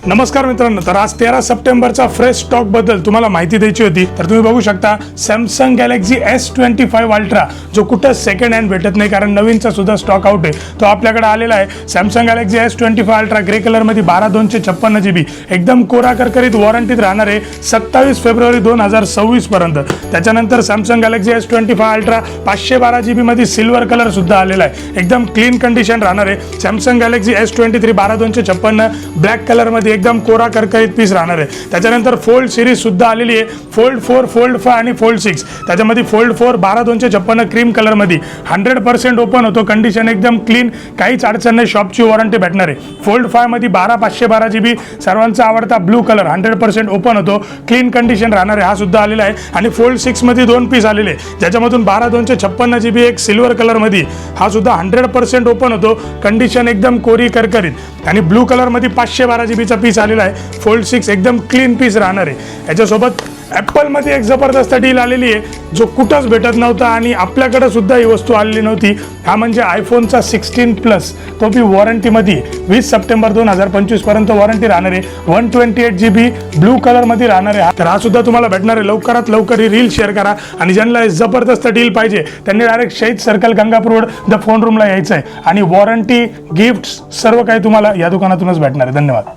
नमस्कार मित्रांनो, तर आज 13 सप्टेंबरचा फ्रेश स्टॉक बद्दल तुम्हाला माहिती द्यायची होती. तर तुम्ही बघू शकता सॅमसंग गॅलेक्सी S25 अल्ट्रा जो कुठं सेकंड हँड भेटत नाही, कारण नवीनचा सुद्धा स्टॉक आउट आहे, तो आपल्याकडे आलेला आहे. Samsung Galaxy S25 ultra grey colour मध्ये 12/256 GB एकदम कोरा करकरीत वॉरंटीत राहणार आहे 27 फेब्रुवारी 2026 पर्यंत. त्याच्यानंतर Samsung Galaxy S25 ultra 512 GB मध्ये सिल्वर कलर सुद्धा आलेला आहे, एकदम क्लीन कंडिशन राहणार आहे. Samsung Galaxy S23 12/256 black colour मध्ये एकदम कोरा करकरीत पीस राहणार आहे. त्याच्यानंतर फोल्ड सिरीज सुद्धा आलेली आहे, फोल्ड 4, फोल्ड 5 आणि फोल्ड 6. त्याच्यामध्ये फोल्ड 4 12/256 क्रीम कलर मध्ये 100% ओपन होतो, कंडिशन एकदम क्लीन, काहीच अडचण नाही, शॉपची वॉरंटी भेटणार आहे. फोल्ड 5 मध्ये 512 GB सर्वांचा आवडता ब्लू कलर 100% ओपन होतो, क्लीन कंडिशन राहणार आहे, हा सुद्धा आलेला आहे. आणि फोल्ड 6 मध्ये 2 पीस आलेले, ज्याच्यामधून 12/256 GB एक सिल्वर कलर मध्ये, हा सुद्धा 100% ओपन होतो, कंडिशन एकदम कोरी करकरीत. आणि ब्लू कलर मध्ये 512 GB चा पीस आलेला आहे. फोल्ड 6 एकदम क्लीन पीस राहणार आहे. याच्यासोबत ॲपल मध्ये एक जबरदस्त डील आलेली आहे, जो कुठंच भेटत नव्हता आणि आपल्याकडे सुद्धा ही वस्तू आलेली नव्हती. हा म्हणजे आयफोनचा 16 प्लस, तो बी वॉरंटीमध्ये 20 सप्टेंबर 2025 पर्यंत वॉरंटी राहणार आहे. 128 GB ब्लू कलर मध्ये राहणार आहे. तर हा सुद्धा तुम्हाला भेटणार आहे. लवकरात लवकर ही रील शेअर करा आणि ज्यांना जबरदस्त डील पाहिजे त्यांनी डायरेक्ट शहीद circle Gangapur road the phone रूमला यायचं आहे. आणि वॉरंटी, गिफ्ट सर्व काही तुम्हाला या दुकानातूनच भेटणार आहे. धन्यवाद.